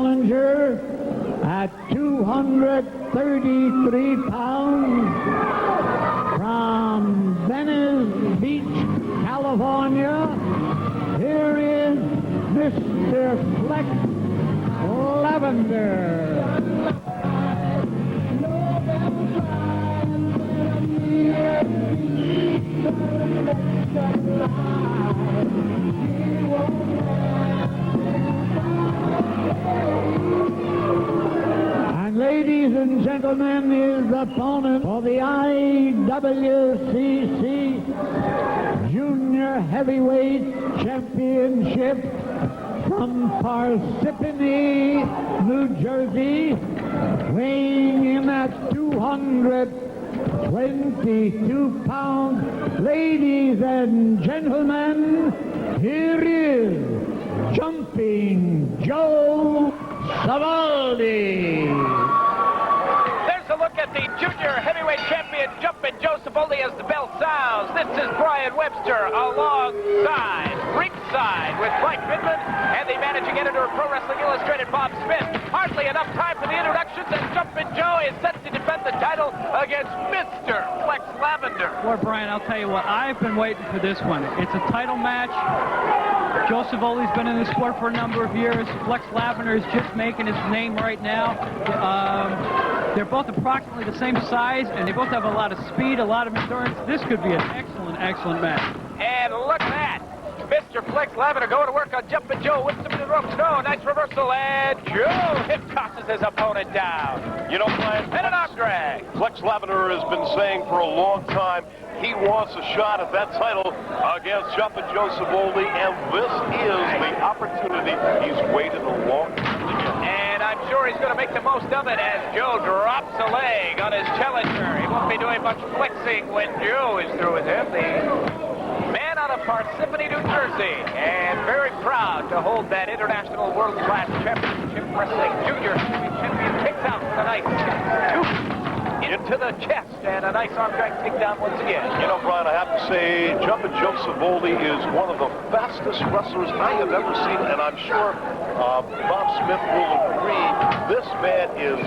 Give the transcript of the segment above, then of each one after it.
challenger at 233 pounds from Venice Beach, California. Here is Mr. Flex Lavender. And ladies and gentlemen, his opponent for the IWCC Junior Heavyweight Championship from Parsippany, New Jersey, weighing in at 222 pounds. Ladies and gentlemen, here is Jumping Joe Savoldi. There's a look at the junior heavyweight champion, Jumping Joe Savoldi, as the bell sounds. This is Brian Webster alongside, ringside, with Mike Midland and the managing editor of Pro Wrestling Illustrated, Bob Smith. Hardly enough time for the introductions, and Jumping Joe is set to defend the title against Mr. Flex Lavender. Boy, Brian, I'll tell you what, I've been waiting for this one. It's a title match. Joe Savoldi's been in the sport for a number of years. Flex Lavender is just making his name right now. They're both approximately the same size, and they both have a lot of speed, a lot of endurance. This could be an excellent, excellent match. And look at that. Mr. Flex Lavender going to work on Jumping Joe, whips him to the ropes. No, nice reversal, and Joe hip tosses his opponent down. You know, Brian, and an arm drag. Flex Lavender has been saying for a long time he wants a shot at that title against Jumping Joe Savoldi, and this is the opportunity he's waited a long time to get. And I'm sure he's going to make the most of it as Joe drops a leg on his challenger. He won't be doing much flexing when Joe is through with him. The man out of Parsippany, New Jersey, and very proud to hold that international world-class championship wrestling junior champion. Kicks out with a nice two into the chest, and a nice arm drag takedown once again. You know, Brian, I have to say, Jumping Joe Savoldi is one of the fastest wrestlers I have ever seen, and I'm sure Bob Smith will agree. This man is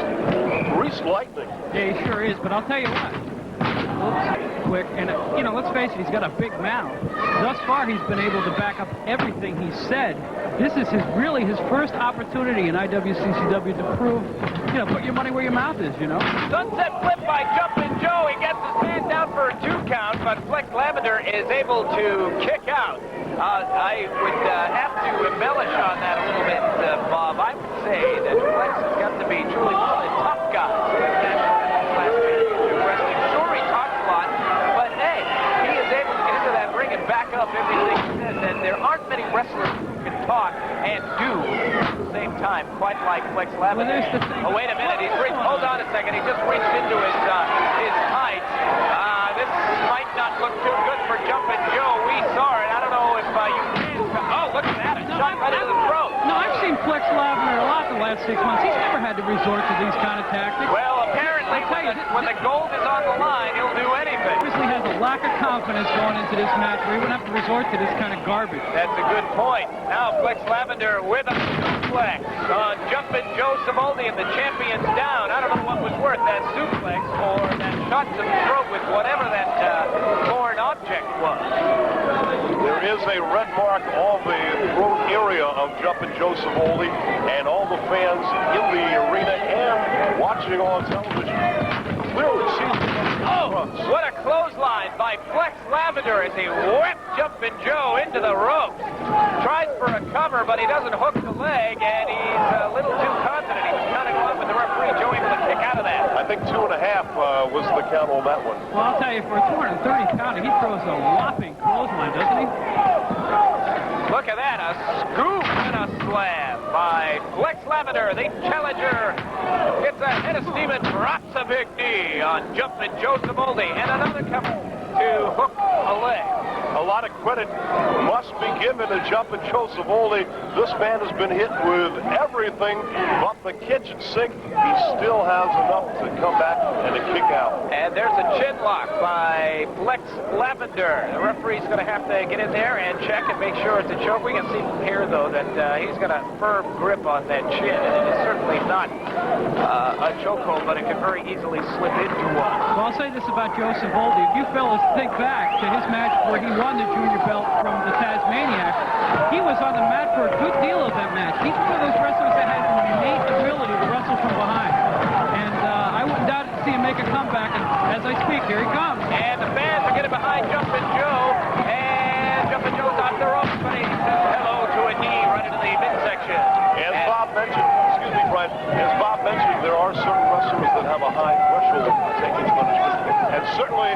greased lightning. Yeah, he sure is, but I'll tell you what. Quick, and you know, let's face it, he's got a big mouth. Thus far, he's been able to back up everything he said. This is really his first opportunity in IWCCW to prove, you know, put your money where your mouth is, you know. Sunset flip by Jumping Joe. He gets his man down for a 2 count, but Flex Lavender is able to kick out. I would have to embellish on that a little bit, Bob. I would say that Flex has got to be truly one of the tough guys in national wrestling. Sure, he talks a lot, but hey, he is able to get into that ring and back up everything he says, and there aren't many wrestlers who can talk and do at the same time, quite like Flex Lavender. Well, oh, wait a minute, hold on a second, he just reached into his tights. This might not look too good for Jumping Joe. We saw it. I don't know if you can. Oh, look at that, a shot right into the throat. No, I've seen Flex Lavender a lot the last 6 months. He's never had to resort to these kind of tactics. Well, apparently, when the gold is on the line, he'll do anything. He obviously has a lack of confidence going into this match where he wouldn't have to resort to this kind of garbage. That's a good point. Now Flex Lavender with a suplex on Jumping Joe Savoldi, and the champion's down. I don't know what was worth, that suplex or that shot to the throat with whatever that foreign object was. There is a red mark on the throat area of Jumping Joe Savoldi, and all the fans in the arena and watching on television clearly see the what a clothesline by Flex Lavender as he whips Jumping Joe into the ropes. Tries for a cover, but he doesn't hook the leg, and he's a little too confident. He was counting on with the referee. Joe able to kick out of that. I think 2.5 was the count on that one. Well, I'll tell you, for a 230 pounder, he throws a whopping clothesline, doesn't he? Look at that, a scoop and a slam by Flex Lavender, the challenger. Gets a head of steam and drops a big knee on Jumping Joe Savoldi, and another cover to hook a leg. a lot of credit must be given to Jumpin' Joe Savoldi. This man has been hit with everything but the kitchen sink. He still has enough to come back and to kick out. And there's a chin lock by Flex Lavender. The referee's going to have to get in there and check and make sure it's a choke. We can see from here, though, that he's got a firm grip on that chin, and it is certainly not a chokehold, but it can very easily slip into one. Well, I'll say this about Joe Savoldi. If you fellas think back to his match where he won the junior belt from the Tasmaniac, he was on the mat for a good deal of that match. He's one of those wrestlers that has an innate ability to wrestle from behind. And I wouldn't doubt to see him make a comeback. And as I speak, here he comes. And the fans are getting behind Jumpin' Joe. And Jumpin' Joe's off the ropes, but he says hello to a knee right into the midsection. As Bob mentioned, excuse me, Brian, as Bob mentioned, there are certain wrestlers that have a high threshold of taking punishment. And certainly,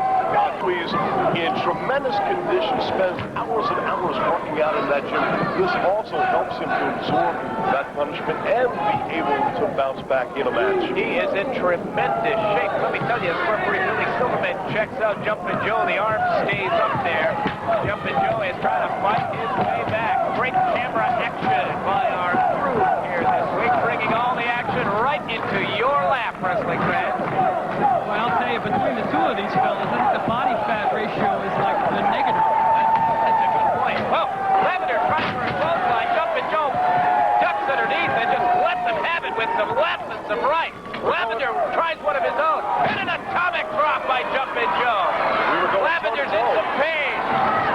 he's in tremendous condition, spends hours and hours working out in that gym. This also helps him to absorb that punishment and be able to bounce back in a match. He is in tremendous shape. Let me tell you, as referee Billy Silverman checks out Jumpin' Joe, the arm stays up there. Jumpin' Joe is trying to fight his way back. Great camera action by our crew here this week, bringing all the action right into your lap, wrestling fans. Well, I'll tell you, between the two of these fellas, I think the body fat ratio is like the negative. That's a good point. Well, Lavender tries for a clothesline. Jumpin' Joe ducks underneath and just lets him have it with some left and some right. Lavender tries one of his own. And an atomic drop by Jumpin' Joe. Lavender's in some pain.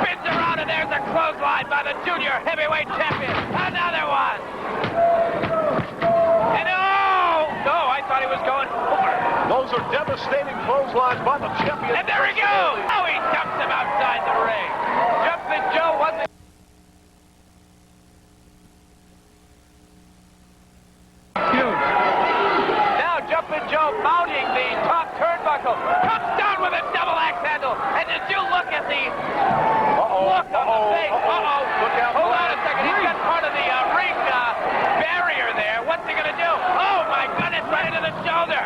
Spins around, and there's a clothesline by the junior heavyweight champion. Another one. And no, I thought he was going for it. Those are devastating clotheslines by the champion. And there he goes. Oh, he dumps him outside the ring. Jumpin' Joe wasn't. Huge. Now Jumpin' Joe mounting the top turnbuckle. Comes down with a double axe handle. And did you look at the look on the face? Look out. Hold on a second. He's got part of the ring barrier there. What's he going to do? Oh, my goodness, right into the shoulder.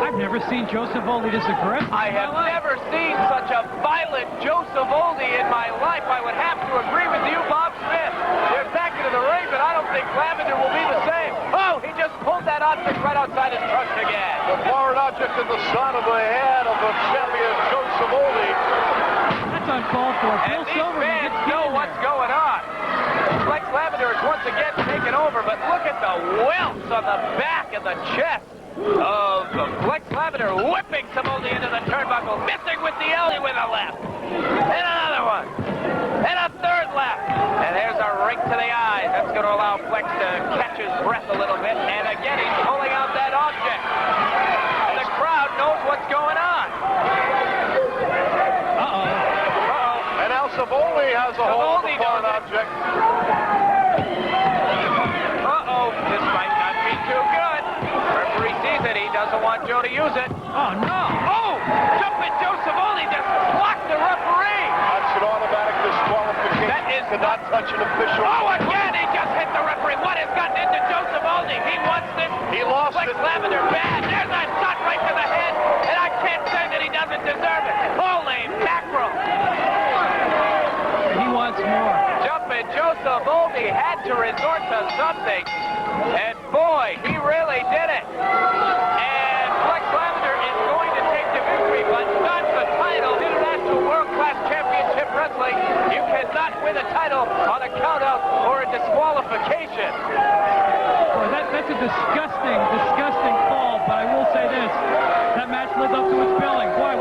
I've never seen Joe Savoldi this aggressive. I have never seen such a violent Joe Savoldi in my life. I would have to agree with you, Bob Smith. They're back into the ring, but I don't think Lavender will be the same. Oh, he just pulled that object right outside his trunk again. The foreign object in the side of the head of the champion, Joe Savoldi. That's uncalled for. And these fans know what's going on. Flex Lavender is once again taken over, but look at the welts on the back and the chest of Flex Lavender, whipping Savoldi into the turnbuckle, missing with the elbow with a left. And another one. And a third left. And there's a right to the eyes. That's going to allow Flex to catch his breath a little bit. And again, he's pulling out that object. And the crowd knows what's going on. And now Savoldi has a hold of the foreign object. This might not be too good. Referee sees it. He doesn't want Joe to use it. Oh, no. Oh! Jumpin' Joe Savoldi just blocked the referee. That's an automatic disqualification. That is not touch an official. Oh, again, he just hit the referee. What has gotten into Joe Savoldi? He wants this. He lost Flex it. Lavender bad. There's a shot right to the head, and I can't say that he doesn't deserve it. Holy mackerel. He wants more. Jumpin' Joe Savoldi had to resort to something. And boy, he really did it. And Flex Lavender is going to take the victory, but not the title. International World Class Championship Wrestling. You cannot win a title on a countout or a disqualification. Boy, that's a disgusting call, but I will say this. That match lived up to its billing. Boy,